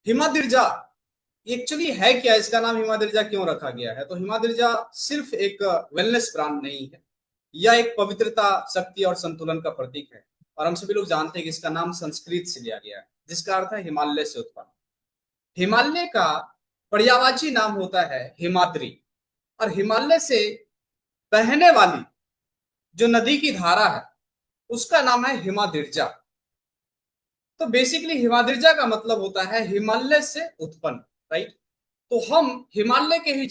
हिमाद्रिजा actually है क्या, इसका नाम हिमाद्रिजा क्यों रखा गया है? तो हिमाद्रिजा सिर्फ एक वेलनेस ब्रांड नहीं है, यह एक पवित्रता, शक्ति और संतुलन का प्रतीक है। और हम सभी लोग जानते हैं कि इसका नाम संस्कृत से लिया गया है, जिसका अर्थ है हिमालय से उत्पन्न। हिमालय का पर्यायवाची नाम होता है हिमाद्री, और हिमालय से बहने वाली जो नदी की धारा है उसका नाम है हिमाद्रिजा। तो बेसिकली हिमाद्रिजा का मतलब होता है हिमालय से उत्पन्न, राइट। तो हम हिमालय के ही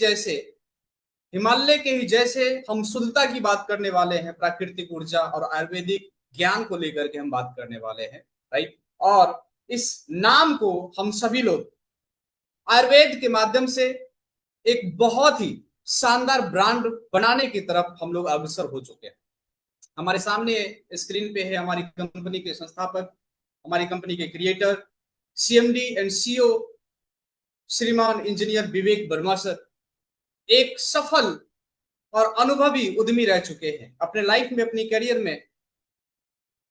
जैसे हम शुद्धता की बात करने वाले हैं, प्राकृतिक ऊर्जा और आयुर्वेदिक ज्ञान को लेकर के हम बात करने वाले हैं, राइट। और इस नाम को हम सभी लोग आयुर्वेद के माध्यम से एक बहुत ही शानदार ब्रांड बनाने की तरफ हम लोग अग्रसर हो चुके हैं। हमारे सामने स्क्रीन पे है हमारी कंपनी के संस्थापक, हमारी कंपनी के क्रिएटर, सीएमडी एंड सीईओ श्रीमान इंजीनियर विवेक वर्मा सर। एक सफल और अनुभवी उद्यमी रह चुके हैं। अपने लाइफ में, अपनी करियर में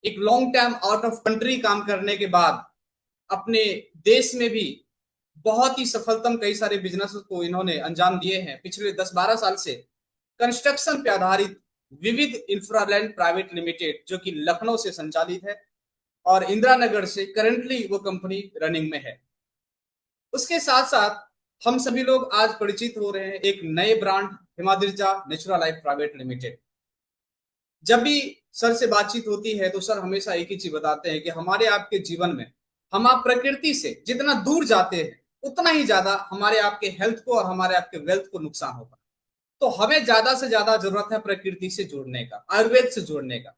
एक long time out of country काम करने के बाद अपने देश में भी बहुत ही सफलतम कई सारे बिजनेस को इन्होंने अंजाम दिए हैं। पिछले 10-12 साल से कंस्ट्रक्शन पे आधारित विविध इंफ्रालैंड प्राइवेट लिमिटेड, जो कि लखनऊ से संचालित है और इंदिरा नगर से करंटली वो कंपनी रनिंग में है। उसके साथ साथ हम सभी लोग आज परिचित हो रहे हैं एक नए brand Himadrija natural life private limited. जब भी सर से बातचीत होती है तो सर हमेशा एक ही चीज बताते हैं कि हमारे आपके जीवन में हम आप प्रकृति से जितना दूर जाते हैं उतना ही ज्यादा हमारे आपके हेल्थ को और हमारे आपके वेल्थ को नुकसान होगा। तो हमें ज्यादा से ज्यादा जरूरत है प्रकृति से जुड़ने का, आयुर्वेद से जुड़ने का।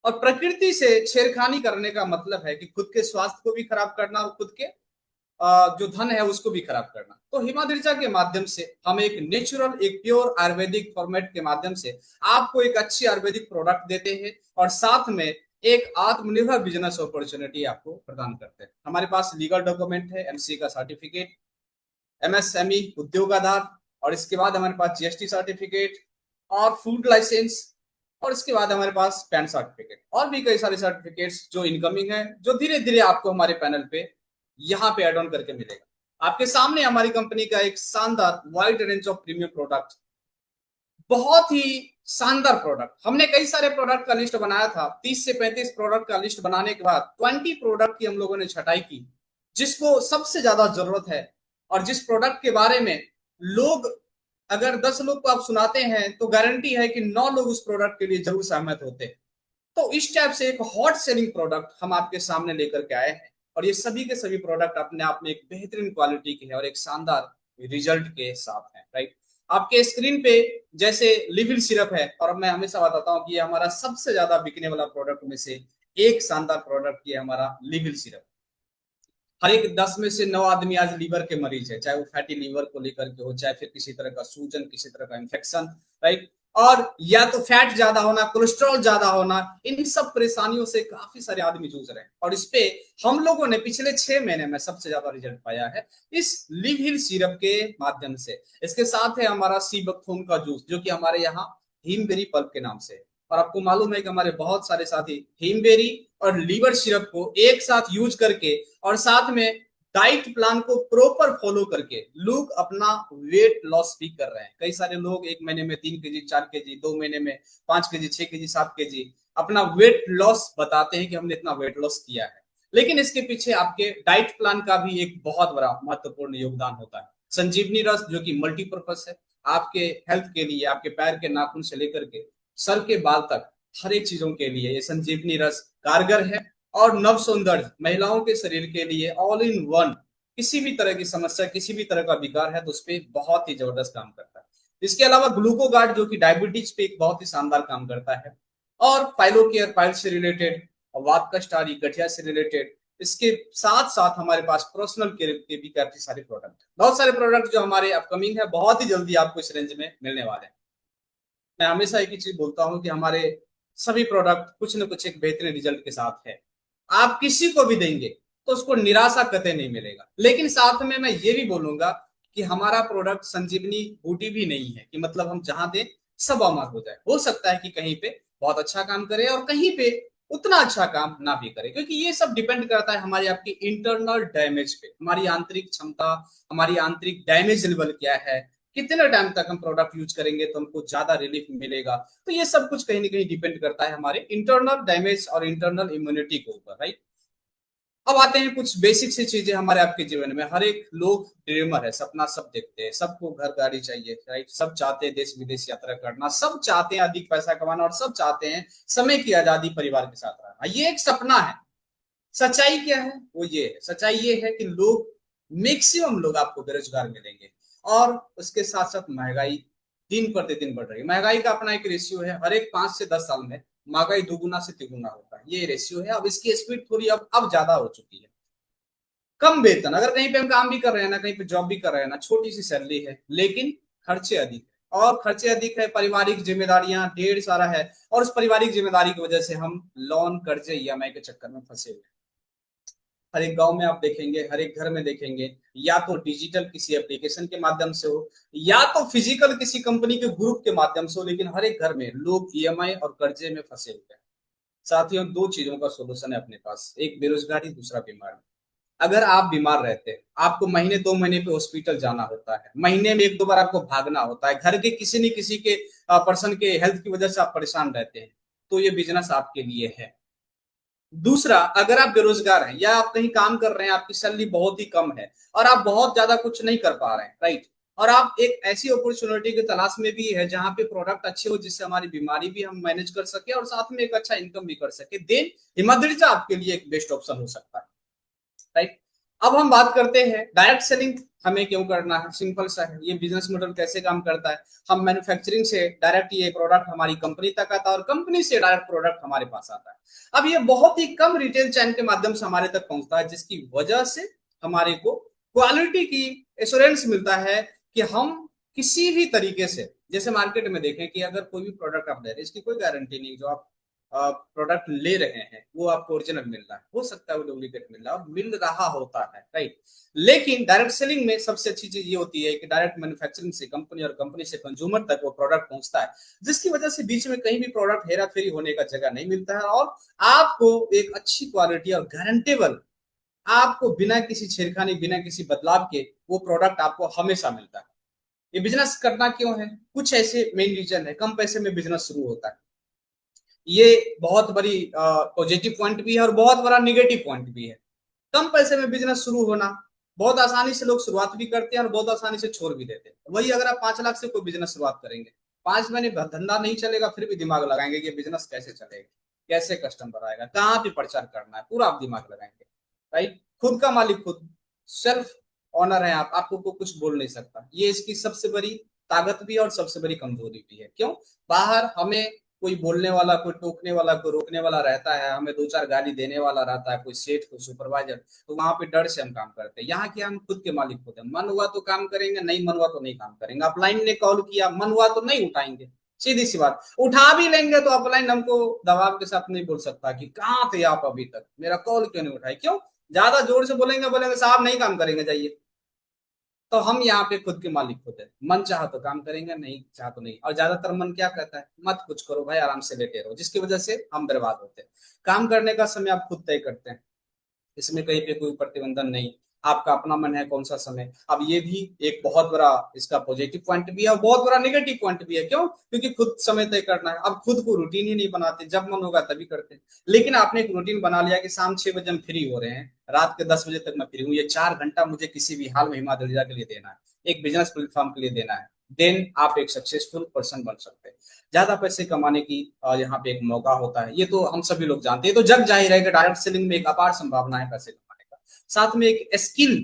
और प्रकृति से छेड़खानी करने का मतलब है कि खुद के स्वास्थ्य को भी खराब करना और खुद के जो धन है उसको भी खराब करना। तो हिमाद्रिजा के माध्यम से हम एक नेचुरल, एक प्योर आयुर्वेदिक फॉर्मेट के माध्यम से आपको एक अच्छी आयुर्वेदिक प्रोडक्ट देते हैं और साथ में एक आत्मनिर्भर बिजनेस अपॉर्चुनिटी आपको प्रदान करते हैं। हमारे पास लीगल डॉक्यूमेंट है, एमसीए का सर्टिफिकेट, एमएसएमई उद्योग आधार, और इसके बाद हमारे पास जीएसटी सर्टिफिकेट और फूड लाइसेंस, और इसके बाद हमारे पास पैन सर्टिफिकेट और भी कई सारे सर्टिफिकेट्स जो इनकमिंग है, जो धीरे धीरे आपको हमारे पैनल पे यहाँ पे एड ऑन करके मिलेगा। आपके सामने हमारी कंपनी का एक शानदार wide range of premium product, बहुत ही शानदार प्रोडक्ट। हमने कई सारे प्रोडक्ट का लिस्ट बनाया था, 30 से 35 प्रोडक्ट का लिस्ट बनाने के बाद 20 प्रोडक्ट की हम लोगों ने छटाई की, जिसको सबसे ज्यादा जरूरत है और जिस प्रोडक्ट के बारे में लोग, अगर 10 लोग को आप सुनाते हैं तो गारंटी है कि 9 लोग उस प्रोडक्ट के लिए जरूर सहमत होते हैं। तो इस टाइप से एक हॉट सेलिंग प्रोडक्ट हम आपके सामने लेकर के आए हैं और ये सभी के सभी प्रोडक्ट अपने आप में एक बेहतरीन क्वालिटी के हैं और एक शानदार रिजल्ट के साथ है, राइट। आपके स्क्रीन पे जैसे लिविल सिरप है, और मैं हमेशा बताता हूँ कि ये हमारा सबसे ज्यादा बिकने वाला प्रोडक्ट में से एक शानदार प्रोडक्ट ये हमारा लिविल सिरप। हर एक 10 में से 9 आदमी आज लीवर के मरीज है, चाहे वो फैटी लीवर को लेकर के हो, चाहे फिर किसी तरह का सूजन, किसी तरह का इंफेक्शन, राइट। और या तो फैट ज्यादा होना, कोलेस्ट्रॉल ज्यादा होना, इन सब परेशानियों से काफी सारे आदमी जूझ रहे हैं। और इस पे हम लोगों ने पिछले 6 महीने में सबसे ज्यादा रिजल्ट पाया है इस लिव हिल सिरप के माध्यम से। इसके साथ है हमारा सी बकथून का जूस, जो कि हमारे यहाँ हीमबेरी पल्प के नाम से। और आपको मालूम है कि हमारे बहुत सारे साथी हीमबेरी और लीवर सिरप को एक साथ यूज करके और साथ में डाइट प्लान को प्रॉपर फॉलो करके लोग अपना वेट लॉस भी कर रहे हैं। कई सारे लोग 1 महीने में 3 केजी, 4 केजी, 2 महीने में 5 केजी, 6 केजी, 7 केजी अपना वेट लॉस बताते हैं कि हमने इतना वेट लॉस किया है। लेकिन इसके पीछे आपके डाइट प्लान का भी एक बहुत बड़ा महत्वपूर्ण योगदान होता है। संजीवनी रस, जो कि मल्टीपर्पज है, आपके हेल्थ के लिए, आपके पैर के नाखून से लेकर के सर के बाल तक हर एक चीजों के लिए ये संजीवनी रस कारगर है। और नव सौंदर्य, महिलाओं के शरीर के लिए ऑल इन वन, किसी भी तरह की समस्या, किसी भी तरह का विकार है तो उस पर बहुत ही जबरदस्त काम करता है। इसके अलावा ग्लूकोगार्ड, जो कि डायबिटीज पे एक बहुत ही शानदार काम करता है। और फाइलोकेयर, फाइल से रिलेटेड, वात कष्टारी, गठिया से रिलेटेड। इसके साथ साथ हमारे पास पर्सनल केयर के भी काफी सारे प्रोडक्ट, बहुत सारे प्रोडक्ट जो हमारे अपकमिंग है, बहुत ही जल्दी आपको इस रेंज में मिलने वाले हैं। मैं हमेशा एक ही चीज बोलता हूँ कि हमारे सभी प्रोडक्ट कुछ न कुछ एक बेहतरीन रिजल्ट के साथ है। आप किसी को भी देंगे तो उसको निराशा कतई नहीं मिलेगा। लेकिन साथ में मैं ये भी बोलूंगा कि हमारा प्रोडक्ट संजीवनी बूटी भी नहीं है कि मतलब हम जहां दें सब अमर हो जाए। हो सकता है कि कहीं पे बहुत अच्छा काम करे और कहीं पे उतना अच्छा काम ना भी करे, क्योंकि ये सब डिपेंड करता है हमारी आपकी इंटरनल डैमेज पे, हमारी आंतरिक क्षमता, हमारी आंतरिक डैमेज लेवल क्या है, कितने टाइम तक हम प्रोडक्ट यूज करेंगे तो हमको ज्यादा रिलीफ मिलेगा। तो ये सब कुछ कहीं ना कहीं डिपेंड करता है हमारे इंटरनल डैमेज और इंटरनल इम्यूनिटी के ऊपर, राइट। अब आते हैं कुछ बेसिक सी चीजें हमारे आपके जीवन में। हर एक लोग ड्रीमर है, सपना सब देखते हैं, सबको घर गाड़ी चाहिए, राइट। सब चाहते हैं देश विदेश यात्रा करना, सब चाहते हैं अधिक पैसा कमाना, और सब चाहते हैं समय की आजादी परिवार के साथ रहना। ये एक सपना है। सच्चाई क्या है? वो ये है, सच्चाई ये है कि लोग, मैक्सिमम लोग आपको बेरोजगार मिलेंगे, और उसके साथ साथ महंगाई दिन प्रतिदिन बढ़ रही है। महंगाई का अपना एक रेशियो है, हर एक 5 से 10 साल में महंगाई दुगुना से तिगुना होता है, ये रेशियो है। अब इसकी स्पीड थोड़ी अब ज्यादा हो चुकी है। कम वेतन, अगर कहीं पे हम काम भी कर रहे हैं ना, कहीं पे जॉब भी कर रहे हैं ना, छोटी सी सैलरी है, लेकिन खर्चे अधिक है, और खर्चे अधिक है, पारिवारिक जिम्मेदारियां ढेर सारा है, और उस पारिवारिक जिम्मेदारी की वजह से हम लोन, कर्जे, ईएमआई के चक्कर में फंसे हुए हैं। हर एक गांव में आप देखेंगे, हर एक घर में देखेंगे, या तो डिजिटल किसी एप्लीकेशन के माध्यम से हो, या तो फिजिकल किसी कंपनी के ग्रुप के माध्यम से हो, लेकिन हर एक घर में लोग ईएमआई और कर्जे में फंसे हुए हैं। साथियों, दो चीजों का सोल्यूशन है अपने पास, एक बेरोजगारी, दूसरा बीमारी। अगर आप बीमार रहते हैं, आपको महीने 2 महीने पे हॉस्पिटल जाना होता है, महीने में 1-2 बार आपको भागना होता है, घर के किसी न किसी के पर्सन के हेल्थ की वजह से आप परेशान रहते हैं, तो ये बिजनेस आपके लिए है। दूसरा, अगर आप बेरोजगार हैं या आप कहीं काम कर रहे हैं, आपकी सैलरी बहुत ही कम है, और आप बहुत ज्यादा कुछ नहीं कर पा रहे हैं, राइट, और आप एक ऐसी अपॉर्चुनिटी की तलाश में भी है जहां पे प्रोडक्ट अच्छे हो, जिससे हमारी बीमारी भी हम मैनेज कर सके और साथ में एक अच्छा इनकम भी कर सके, देन हिमाद्री आपके लिए एक बेस्ट ऑप्शन हो सकता है, राइट। अब हम बात करते हैं डायरेक्ट सेलिंग हमें क्यों करना है। सिंपल सा है, ये बिजनेस मॉडल कैसे काम करता है। हम मैन्युफैक्चरिंग से डायरेक्ट ये प्रोडक्ट हमारी कंपनी तक आता है, और कंपनी से डायरेक्ट प्रोडक्ट हमारे पास आता है। अब ये बहुत ही कम रिटेल चैन के माध्यम से हमारे तक पहुंचता है, जिसकी वजह से हमारे को क्वालिटी की एश्योरेंस मिलता है कि हम किसी भी तरीके से, जैसे मार्केट में देखें कि अगर कोई भी प्रोडक्ट आप ले रहे हैं, इसकी कोई गारंटी नहीं, जो आप प्रोडक्ट ले रहे हैं वो आपको ओरिजिनल मिल रहा है, हो सकता है वो डुप्लीकेट मिल रहा है, और मिल रहा होता है, राइट। लेकिन डायरेक्ट सेलिंग में सबसे अच्छी चीज ये होती है कि डायरेक्ट मैन्युफैक्चरिंग से कंपनी, और कंपनी से कंज्यूमर तक वो प्रोडक्ट पहुंचता है, जिसकी वजह से बीच में कहीं भी प्रोडक्ट हेरा फेरी होने का जगह नहीं मिलता है, और आपको एक अच्छी क्वालिटी और गारंटेबल, आपको बिना किसी छेड़खानी, बिना किसी बदलाव के वो प्रोडक्ट आपको हमेशा मिलता है। ये बिजनेस करना क्यों है? कुछ ऐसे मेन रीजन है। कम पैसे में बिजनेस शुरू होता है, ये बहुत बड़ी पॉजिटिव पॉइंट भी है, और बहुत बड़ा निगेटिव पॉइंट भी है। कम पैसे में बिजनेस शुरू होना, बहुत आसानी से लोग शुरुआत भी करते हैं और बहुत आसानी से छोड़ भी देते हैं। वही अगर आप 5 लाख से कोई बिजनेस शुरुआत करेंगे, 5 महीने धंधा नहीं चलेगा, फिर भी दिमाग लगाएंगे कि बिजनेस कैसे चलेगा, कैसे कस्टमर आएगा, कहाँ पे प्रचार करना है, पूरा आप दिमाग लगाएंगे, राइट। खुद का मालिक खुद, सेल्फ ऑनर है आप, आपको को कुछ बोल नहीं सकता। ये इसकी सबसे बड़ी ताकत भी है और सबसे बड़ी कमजोरी भी है। क्यों? बाहर हमें कोई बोलने वाला, कोई टोकने वाला, कोई रोकने वाला रहता है, हमें 2-4 गाली देने वाला रहता है, कोई सेठ, कोई सुपरवाइजर, तो वहां पे डर से हम काम करते हैं। यहाँ के हम खुद के मालिक खुद हैं, मन हुआ तो काम करेंगे, नहीं मन हुआ तो नहीं काम करेंगे। अपलाइन ने कॉल किया, मन हुआ तो नहीं उठाएंगे, सीधी सी बात। उठा भी लेंगे तो अपलाइन हमको दबाव के साथ नहीं बोल सकता कि कहाँ थे आप अभी तक, मेरा कॉल क्यों नहीं उठाए। क्यों? ज्यादा जोर से बोलेंगे, बोलेंगे साहब नहीं काम करेंगे, जाइए। तो हम यहाँ पे खुद के मालिक खुद है, मन चाह तो काम करेंगे, नहीं चाह तो नहीं। और ज्यादातर मन क्या कहता है? मत कुछ करो भाई, आराम से लेटे रहो, जिसकी वजह से हम बर्बाद होते हैं। काम करने का समय आप खुद तय करते हैं, इसमें कहीं पे कोई प्रतिबंधन नहीं, आपका अपना मन है कौन सा समय। अब ये भी एक बहुत बड़ा इसका पॉजिटिव पॉइंट भी है, और बहुत बड़ा नेगेटिव पॉइंट भी है। क्यों? क्योंकि खुद समय तय करना है। अब खुद को रूटीन ही नहीं बनाते, जब मन होगा तभी करते हैं। लेकिन आपने एक रूटीन बना लिया कि शाम 6 बजे हम फ्री हो रहे हैं, रात के 10 बजे तक मैं फ्री हूँ, ये 4 घंटा मुझे किसी भी हाल में हिमाद्री के लिए देना है, एक बिजनेस प्लेटफॉर्म के लिए देना है, देन आप एक सक्सेसफुल पर्सन बन सकते हैं। ज्यादा पैसे कमाने की यहाँ पे एक मौका होता है, ये तो हम सभी लोग जानते हैं। तो जग जाहिर है कि डायरेक्ट सेलिंग में एक अपार संभावना है पैसे कमाने का। साथ में एक स्किल,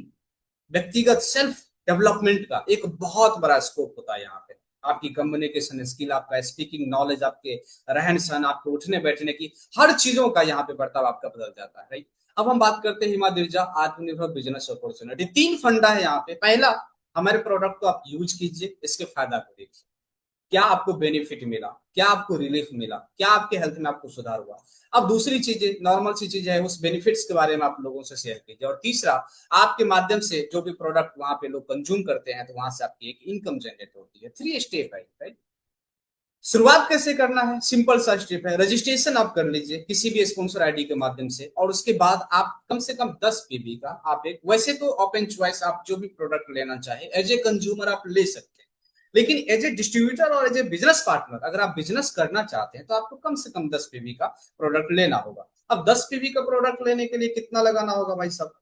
व्यक्तिगत सेल्फ डेवलपमेंट का एक बहुत बड़ा स्कोप होता है यहाँ पे। आपकी कम्युनिकेशन स्किल, आपका स्पीकिंग नॉलेज, आपके रहन सहन, आपके उठने बैठने की हर चीजों का यहाँ पे बर्ताव आपका बदल जाता है, राइट। अब हम बात करते हैं हिमाद्री आत्मनिर्भर बिजनेस अपॉर्चुनिटी। 3 फंडा है यहाँ पे। पहला, हमारे प्रोडक्ट को आप यूज कीजिए, इसके फायदा को देखिए, क्या आपको बेनिफिट मिला, क्या आपको रिलीफ मिला, क्या आपके हेल्थ में आपको सुधार हुआ। अब दूसरी चीजें, नॉर्मल सी चीजें है, उस बेनिफिट्स के बारे में आप लोगों से शेयर कीजिए। और तीसरा, आपके माध्यम से जो भी प्रोडक्ट वहां पे लोग कंज्यूम करते हैं, तो वहां से आपकी एक इनकम जनरेट होती है। 3 स्टेप है, राइट। शुरुआत कैसे करना है, सिंपल सा स्टेप है, रजिस्ट्रेशन आप कर लीजिए किसी भी स्पॉन्सर आईडी के माध्यम से, और उसके बाद आप कम से कम 10 पीबी का आप एक, वैसे तो ओपन चॉइस आप जो भी प्रोडक्ट लेना चाहे एज ए कंज्यूमर आप ले सकते हैं, लेकिन एज ए डिस्ट्रीब्यूटर और एज ए बिजनेस पार्टनर अगर आप बिजनेस करना चाहते हैं तो आपको कम से कम 10 पीबी का प्रोडक्ट लेना होगा। अब 10 पीबी का प्रोडक्ट लेने के लिए कितना लगाना होगा भाई साहब,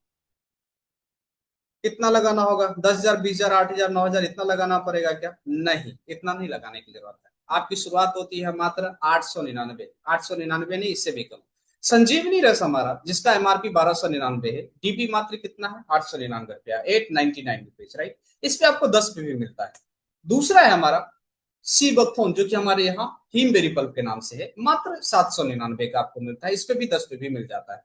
कितना लगाना होगा, 10,000 20,000 8,000 9,000 इतना लगाना पड़ेगा क्या? नहीं, इतना नहीं लगाने की जरूरत है। आपकी शुरुआत होती है मात्र 899, 899 नहीं, इससे भी कम। संजीवनी रस हमारा जिसका एमआरपी 1299 है, डीपी मात्र कितना है, 899 रुपया, 899 रुपीज, राइट। इस पे आपको 10 पीवी मिलता है। दूसरा है हमारा सीबकथोन जो कि हमारे यहाँ हीमबेरी पल्प के नाम से है, मात्र 799 का आपको मिलता है, इस पे भी 10 पीवी मिल जाता है।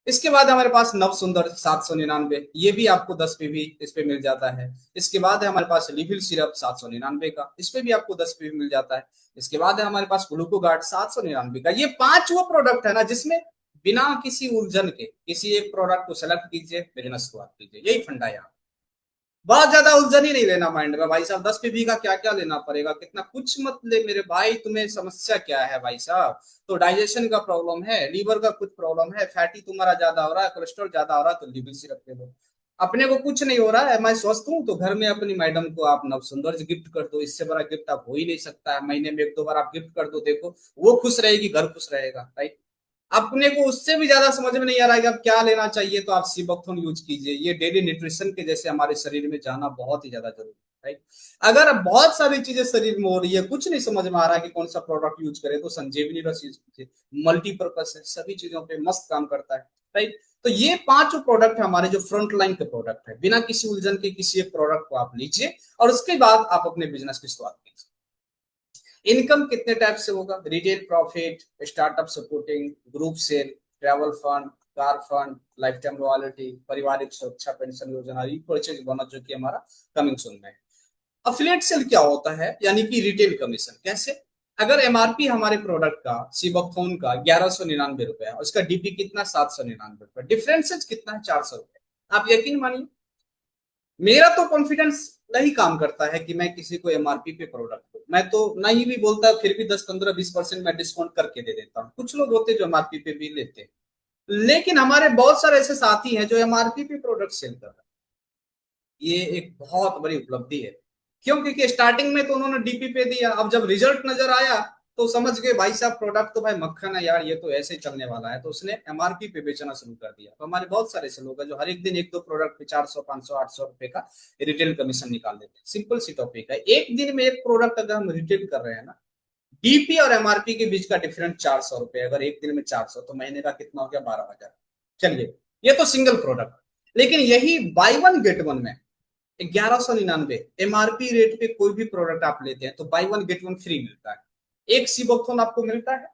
इसके बाद हमारे पास नव सुंदर 799, ये भी आपको 10 पीवी इस पे मिल जाता है। इसके बाद है हमारे पास लिविल सिरप 799 का, इस पे भी आपको 10 पीवी मिल जाता है। इसके बाद है हमारे पास ग्लूकोगार्ड 799 का। ये 5 वो प्रोडक्ट है ना जिसमें बिना किसी उलझन के किसी एक प्रोडक्ट को सेलेक्ट कीजिए, बिजनेस को कीजिए, यही फंडा है यहाँ। बहुत ज्यादा उलझन ही नहीं लेना माइंड में भाई साहब, 10 पीवी का क्या क्या लेना पड़ेगा, कितना कुछ मत ले मेरे भाई। तुम्हें समस्या क्या है भाई साहब, तो डाइजेशन का प्रॉब्लम है, लीवर का कुछ प्रॉब्लम है, फैटी तुम्हारा ज्यादा हो रहा है, कोलेस्ट्रॉल ज्यादा हो रहा है, तो लिविल सिरप ले लो। अपने को कुछ नहीं हो रहा है, मैं स्वस्थ हूँ, तो घर में अपनी मैडम को आप नव सुंदर गिफ्ट कर दो, इससे बड़ा गिफ्ट आप हो ही नहीं सकता है। महीने में 1-2 बार आप गिफ्ट कर दो, देखो वो खुश रहेगी, घर खुश रहेगा, राइट। अपने को उससे भी ज्यादा समझ में नहीं आ रहा है कि आप क्या लेना चाहिए, तो आप सीबकथोन यूज कीजिए। ये डेली न्यूट्रिशन के जैसे हमारे शरीर में जाना बहुत ही ज्यादा जरूरी है, राइट। अगर बहुत सारी चीजें शरीर में हो रही है, कुछ नहीं समझ में आ रहा है कि कौन सा प्रोडक्ट यूज करें, तो संजीवनी रस यूज कीजिए, मल्टीपर्पज है, सभी चीजों पे मस्त काम करता है, राइट। तो ये 5 प्रोडक्ट है हमारे जो फ्रंट लाइन के प्रोडक्ट है, बिना किसी उलझन के किसी एक प्रोडक्ट को आप लीजिए और उसके बाद आप अपने बिजनेस की शुरुआत कीजिए। इनकम कितने टाइप से होगा, retail profit, startup supporting, group sale, travel fund, car fund, life time royalty, पारिवारिक सुरक्षा पेंशन योजना, रीपरचेज बोनस जो कि हमारा कमिंग सून में है। अफिलिएट सेल क्या होता है, यानी कि रिटेल कमीशन। कैसे, अगर एमआरपी हमारे प्रोडक्ट का सीबकथोन का 1199 रुपए है, उसका डीपी कितना 799 रुपए, डिफरेंसेज कितना है 400 रुपए। आप यकीन मानिए मेरा तो कॉन्फिडेंस नहीं काम करता है कि मैं किसी को एमआरपी पे प्रोडक्ट दूं, मैं तो नहीं भी बोलता, फिर भी 10 15 20% मैं डिस्काउंट करके दे देता हूँ। कुछ लोग होते जो एमआरपी पे भी लेते हैं, लेकिन हमारे बहुत सारे ऐसे साथी हैं जो एमआरपी पे प्रोडक्ट सेल कर रहे हैं। ये एक बहुत बड़ी उपलब्धि है, क्यों, क्योंकि स्टार्टिंग में तो उन्होंने डीपी पे दिया, अब जब रिजल्ट नजर आया तो समझ गए भाई साहब प्रोडक्ट तो भाई मक्खन है यार, ये तो ऐसे चलने वाला है, तो उसने एमआरपी पे बेचना शुरू कर दिया। तो हमारे बहुत सारे ऐसे लोग हैं जो हर एक दिन 1-2 प्रोडक्ट पे 400 500 800 रुपए का रिटेल कमीशन निकाल देते हैं। सिंपल सी टॉपिक है, एक दिन में एक प्रोडक्ट अगर हम रिटेल कर रहे हैं ना, डीपी और एमआरपी के बीच का डिफरेंस 400 रुपए, अगर एक दिन में 400 तो महीने का कितना हो गया, 12,000। चलिए, ये तो सिंगल प्रोडक्ट, लेकिन यही बाई वन गेट वन में 1199 एमआरपी रेट पे कोई भी प्रोडक्ट आप लेते हैं तो by one get one free मिलता है। एक सीबोक्थोन आपको मिलता है,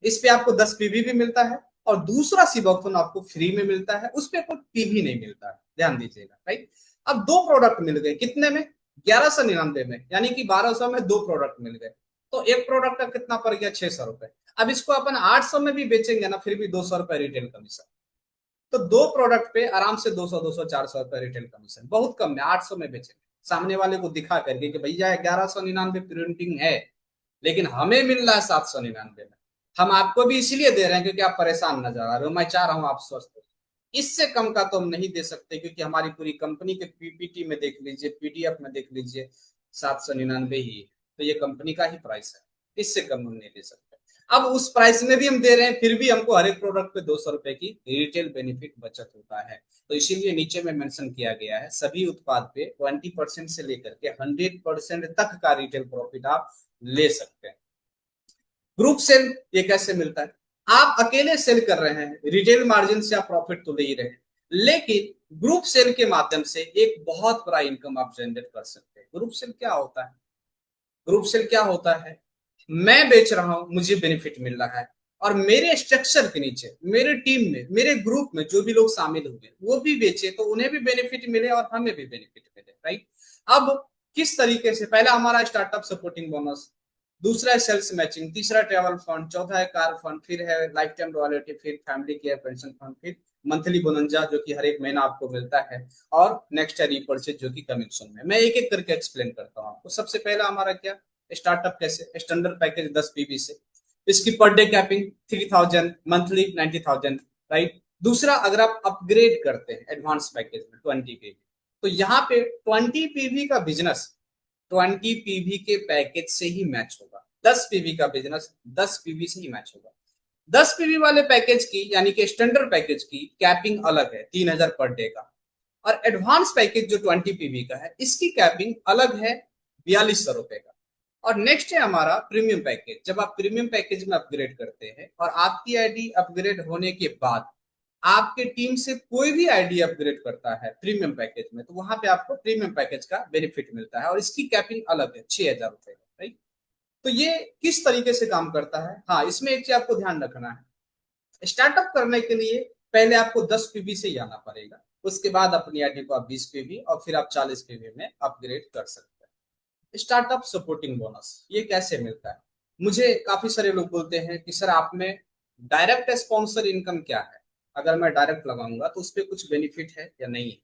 इस पे आपको 10 पीवी भी मिलता है, और दूसरा सीबोक्थोन आपको फ्री में मिलता है, उस पे कोई पीवी नहीं मिलता है, ध्यान दीजिएगा, राइट। अब 2 प्रोडक्ट मिल गए, कितने में, 1199 में, यानी कि 1200 में 2 प्रोडक्ट मिल गए, तो एक प्रोडक्ट का कितना पड़ गया, 600 रुपए। अब इसको अपन 800 में भी बेचेंगे ना, फिर भी 200 रुपए रिटेल कमीशन। तो 2 प्रोडक्ट पे आराम से 200 400 रुपए रिटेल कमीशन, बहुत कम है, 800 में बेचेंगे सामने वाले को दिखा करके कि भैया 1199 प्रिंटिंग है, लेकिन हमें मिल रहा है 799 में। हम आपको भी इसीलिए दे रहे हैं क्योंकि आप परेशान नजर आ रहे हो, मैं चाह रहा हूं आप स्वस्थ हो। इससे कम का तो हम नहीं दे सकते, क्योंकि हमारी पूरी कंपनी के पीपीटी में देख लीजिए, पीडीएफ में देख लीजिए, 799 ही है, तो ये कंपनी का ही प्राइस है, इससे कम हम नहीं दे सकते। अब उस प्राइस में भी हम दे रहे हैं, फिर भी हमको हर एक प्रोडक्ट पे 200 रुपए की रिटेल बेनिफिट बचत होता है। तो इसीलिए नीचे में मेंशन किया गया है, सभी उत्पाद पे 20% से लेकर के 100% तक का रिटेल प्रॉफिट आप ले सकते हैं। ग्रुप सेल ये कैसे मिलता है, आप अकेले सेल कर रहे हैं, रिटेल मार्जिन से आप प्रॉफिट तो ले ही रहे हैं, लेकिन ग्रुप सेल के माध्यम से एक बहुत बड़ा इनकम आप जनरेट कर सकते हैं। ग्रुप सेल क्या होता है, ग्रुप सेल क्या होता है, मैं बेच रहा हूं, मुझे बेनिफिट मिल रहा है, और मेरे स्ट्रक्चर के नीचे, मेरे टीम में, मेरे ग्रुप में जो भी लोग शामिल हुए वो भी बेचे, तो उन्हें भी बेनिफिट मिले और हमें भी बेनिफिट मिले, राइट। अब किस तरीके से, पहला हमारा स्टार्टअप सपोर्टिंग बोनस, दूसरा है सेल्स मैचिंग, तीसरा ट्रैवल फंड, चौथा है कार फंड, फिर है लाइफ टाइम रॉयल्टी, फिर फैमिली केयर पेंशन फंड, फिर मंथली बोनंजा जो कि हर एक महीना आपको मिलता है, और नेक्स्ट है रीपरचेज जो कि कमिंग सून में। मैं एक एक करके एक्सप्लेन करता हूं आपको। सबसे पहला हमारा क्या, स्टार्टअप कैसे, स्टैंडर्ड पैकेज 10 पीवी से, इसकी per day capping 3000, monthly 90,000, right. दूसरा, अगर आप अपग्रेड करते हैं एडवांस पैकेज में 20 पीवी, तो यहाँ पे 20 पीवी का बिजनेस 20 पीवी के पैकेज से ही मैच होगा। 10 पीवी का बिजनेस 10 पीवी से ही मैच होगा। 10 पीवी वाले पैकेज की यानी कि स्टैंडर्ड पैकेज की कैपिंग अलग है 3000 पर डे का, और एडवांस पैकेज जो 20 पीवी का है इसकी कैपिंग अलग है 4200 रुपए का। और नेक्स्ट है हमारा प्रीमियम पैकेज। जब आप प्रीमियम पैकेज में अपग्रेड करते हैं और आपकी आईडी अपग्रेड होने के बाद आपके टीम से कोई भी आईडी अपग्रेड करता है प्रीमियम पैकेज में, तो वहां पे आपको प्रीमियम पैकेज का बेनिफिट मिलता है और इसकी कैपिंग अलग है 6000 रुपए का, राइट। तो ये किस तरीके से काम करता है, हाँ इसमें एक चीज आपको ध्यान रखना है, स्टार्टअप करने के लिए पहले आपको 10 पीवी से ही आना पड़ेगा, उसके बाद अपनी आईडी को आप 20 पीवी और फिर आप 40 पीवी में अपग्रेड कर सकते हैं। स्टार्टअप सपोर्टिंग बोनस ये कैसे मिलता है? मुझे काफी सारे लोग बोलते हैं कि सर आप में डायरेक्ट स्पॉन्सर इनकम क्या है, अगर मैं डायरेक्ट लगाऊंगा तो उस पर कुछ बेनिफिट है या नहीं है।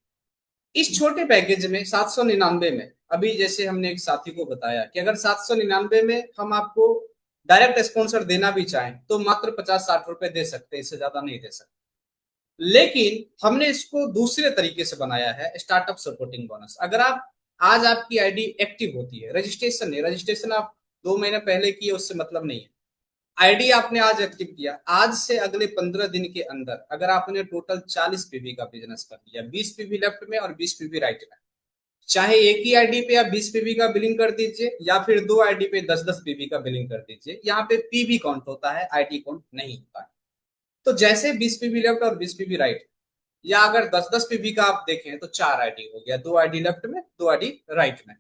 इस छोटे पैकेज में 799 में, अभी जैसे हमने एक साथी को बताया कि अगर 799 में हम आपको डायरेक्ट स्पॉन्सर देना भी चाहें तो मात्र 50-60 रुपए दे सकते हैं, इससे ज्यादा नहीं दे सकते। लेकिन हमने इसको दूसरे तरीके से बनाया है, स्टार्टअप सपोर्टिंग बोनस। अगर आप आज आपकी आईडी एक्टिव होती है, रजिस्ट्रेशन नहीं, रजिस्ट्रेशन आप 2 महीने पहले किए उससे मतलब नहीं है, आईडी आपने आज एक्टिव किया, आज से अगले 15 दिन के अंदर अगर आपने टोटल 40 पीवी का बिजनेस कर लिया, 20 पीवी लेफ्ट में और 20 पीवी राइट में, चाहे एक ही आईडी पे आप 20 पीवी का बिलिंग कर दीजिए या फिर 2 आईडी पे 10-10 पीवी का बिलिंग कर दीजिए, यहाँ पे पीवी काउंट होता है, आईडी काउंट नहीं होता है। तो जैसे 20 पीवी लेफ्ट और 20 पीवी राइट, या अगर 10-10 पीवी का आप देखें तो 4 आईडी हो गया, 2 आईडी लेफ्ट में 2 आईडी राइट में।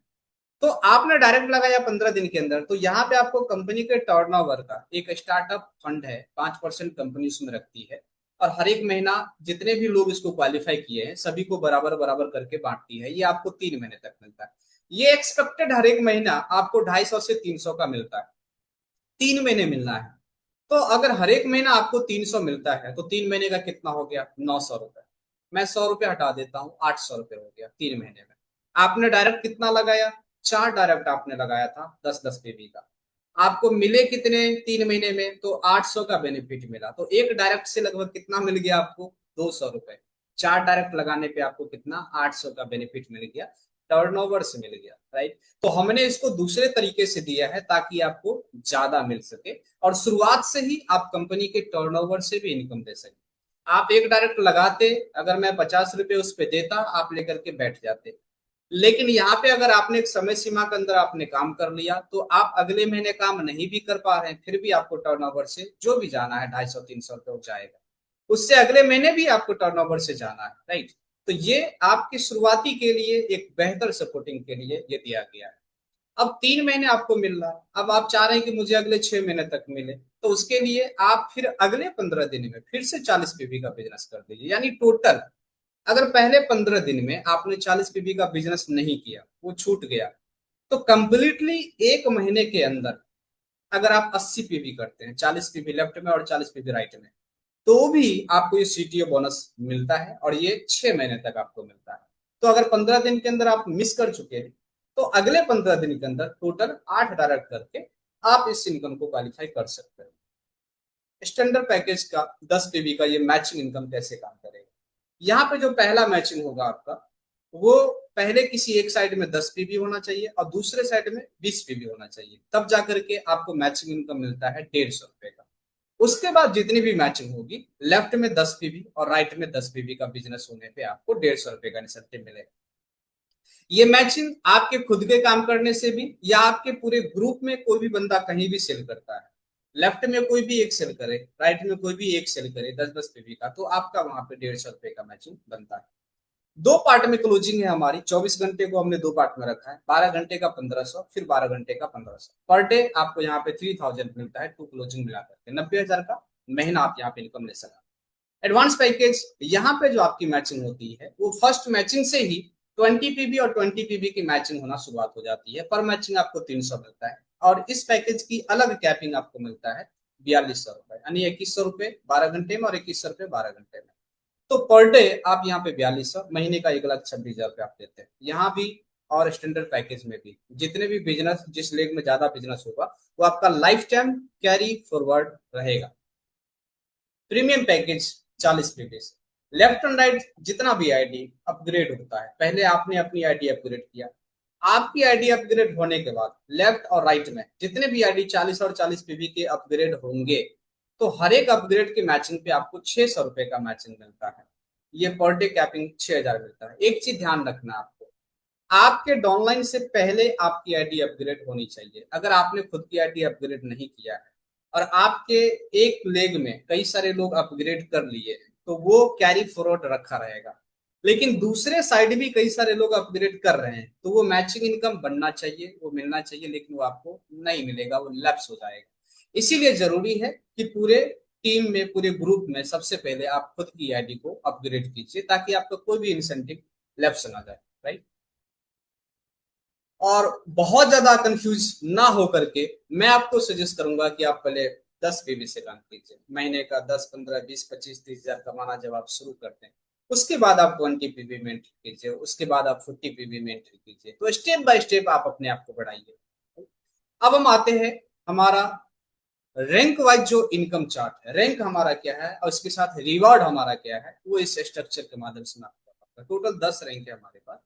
तो आपने डायरेक्ट लगाया 15 दिन के अंदर, तो यहाँ पे आपको कंपनी के टर्नओवर का एक स्टार्टअप फंड है, 5% कंपनी उसमें रखती है और हर एक महीना जितने भी लोग इसको क्वालिफाई किए हैं सभी को बराबर बराबर करके बांटती है। ये आपको 3 महीने तक मिलता है। ये एक्सपेक्टेड हर एक महीना आपको 250 से 300 का मिलता है, 3 महीने मिलना है। तो अगर हर एक महीना आपको 300 मिलता है तो 3 महीने का कितना हो गया, 900 रुपए। मैं 100 रुपए हटा देता हूँ, 800 रुपए हो गया 3 महीने में। आपने डायरेक्ट कितना लगाया, 4 डायरेक्ट आपने लगाया था 10-10 पीवी का, आपको मिले कितने 3 महीने में, तो 800 का बेनिफिट मिला। तो एक डायरेक्ट से लगभग कितना मिल गया आपको, 200 रुपए। 4 डायरेक्ट लगाने पे आपको कितना, 800 का बेनिफिट मिल गया, टर्नओवर से मिल गया, राइट। तो हमने इसको दूसरे तरीके से दिया है ताकि आपको ज्यादा मिल सके और शुरुआत से ही आप कंपनी के टर्नओवर से भी इनकम दे सके। आप एक डायरेक्ट लगाते, अगर मैं 50 रुपए उस पर देता, आप लेकर के बैठ जाते, लेकिन यहाँ पे अगर आपने एक समय सीमा के अंदर आपने काम कर लिया तो आप अगले महीने काम नहीं भी कर पा रहे हैं फिर भी आपको टर्नओवर से जो भी जाना है 250-300 रुपये हो जाएगा, उससे अगले महीने भी आपको टर्नओवर से जाना है, राइट। तो ये आपकी शुरुआती के लिए एक बेहतर सपोर्टिंग के लिए ये दिया गया है। अब 3 महीने आपको मिल रहा है, अब आप चाह रहे हैं कि मुझे अगले 6 महीने तक मिले, तो उसके लिए आप फिर अगले 15 दिन में फिर से 40 पीवी का बिजनेस कर दीजिए। यानी टोटल अगर पहले 15 दिन में आपने 40 पीवी का बिजनेस नहीं किया, वो छूट गया, तो कंप्लीटली एक महीने के अंदर अगर आप 80 पीवी करते हैं, 40 पीवी लेफ्ट में और 40 पीवी राइट में, तो भी आपको ये सीटीओ बोनस मिलता है और ये 6 महीने तक आपको मिलता है। तो अगर 15 दिन के अंदर आप मिस कर चुके हैं तो अगले 15 दिन के अंदर टोटल 8 डायरेक्ट करके आप इस इनकम को क्वालिफाई कर सकते हैं। स्टैंडर्ड पैकेज का 10 पीवी का ये मैचिंग इनकम कैसे काम करेगा, यहाँ पे जो पहला मैचिंग होगा आपका, वो पहले किसी एक साइड में 10 पीवी होना चाहिए और दूसरे साइड में 20 पीवी होना चाहिए, तब जाकर के आपको मैचिंग इनकम मिलता है 150 रुपए का। उसके बाद जितनी भी मैचिंग होगी, लेफ्ट में 10 पीवी और राइट में 10 पीवी का बिजनेस होने पे आपको 150 रुपए का इंसेंटिव मिलेगा। ये मैचिंग आपके खुद के काम करने से भी या आपके पूरे ग्रुप में कोई भी बंदा कहीं भी सेल करता है, लेफ्ट में कोई भी एक सेल करे, राइट में कोई भी एक सेल करे 10-10 पीवी का, तो आपका वहां पे 150 रुपए का मैचिंग बनता है। 2 पार्ट में क्लोजिंग है हमारी, 24 घंटे को हमने 2 पार्ट में रखा है, 12 घंटे का 1500, फिर 12 घंटे का 1500 पर डे आपको यहाँ पे 3000 मिलता है, 2 क्लोजिंग मिलाकर के 90,000 का महीना आप यहाँ पे इनकम ले सकते। एडवांस पैकेज यहाँ पे जो आपकी मैचिंग होती है वो फर्स्ट मैचिंग से ही 20 पीवी और 20 पीवी की मैचिंग होना शुरुआत हो जाती है। पर मैचिंग आपको 300 मिलता है और इस पैकेज की अलग कैपिंग आपको मिलता है 4200 रुपए, यानी 2100 रुपए 12 घंटे में और 2100 रुपए 12 घंटे में। तो पर डे आप यहाँ पे 4200, महीने का 1,26,000 रुपए आप देते हैं। यहाँ भी और स्टैंडर्ड पैकेज में भी जितने भी बिजनेस, जिस लेग में ज्यादा बिजनेस होगा वो आपका लाइफ टाइम कैरी फॉरवर्ड रहेगा। प्रीमियम पैकेज 40 पीबी से लेफ्ट एंड राइट जितना भी आईडी अपग्रेड होता है, पहले आपने अपनी आईडी अपग्रेड किया, आपकी आईडी अपग्रेड होने के बाद लेफ्ट और राइट में जितने भी आईडी 40 और 40 पीबी के अपग्रेड होंगे तो हर एक अपग्रेड के मैचिंग पे आपको 600 रुपए का मैचिंग मिलता है। ये पर डे कैपिंग 6000 मिलता है। एक चीज ध्यान रखना, आपको आपके डाउनलाइन से पहले आपकी आईडी अपग्रेड होनी चाहिए। अगर आपने खुद की आईडी अपग्रेड नहीं किया है और आपके एक लेग में कई सारे लोग अपग्रेड कर लिए तो वो कैरी फॉरवर्ड रखा रहेगा, लेकिन दूसरे साइड भी कई सारे लोग अपग्रेड कर रहे हैं तो वो मैचिंग इनकम बनना चाहिए, वो मिलना चाहिए, लेकिन वो आपको नहीं मिलेगा, वो लैप्स हो जाएगा। इसीलिए जरूरी है कि पूरे टीम में, पूरे ग्रुप में सबसे पहले आप खुद की आईडी को अपग्रेड कीजिए ताकि आपका कोई भी इंसेंटिव लैप्स ना जाए, राइट। और बहुत ज्यादा कंफ्यूज ना हो करके मैं आपको सजेस्ट करूंगा कि आप पहले 10 पीबी से काम कीजिए। महीने का 10, 15, 20, 25, 30 हजार कमाना जब आप शुरू करते हैं उसके बाद आप 20 पीबी में एंट्री कीजिए, उसके बाद आप 40 पीबी में एंट्री कीजिए। तो स्टेप बाय स्टेप आप अपने आप को बढ़ाइए। अब हम आते हैं हमारा रैंक वाइज जो इनकम चार्ट है, रैंक हमारा क्या है और इसके साथ रिवॉर्ड हमारा क्या है, वो इस स्ट्रक्चर के माध्यम से मैं आपको बताऊंगा। टोटल 10 रैंक है हमारे पास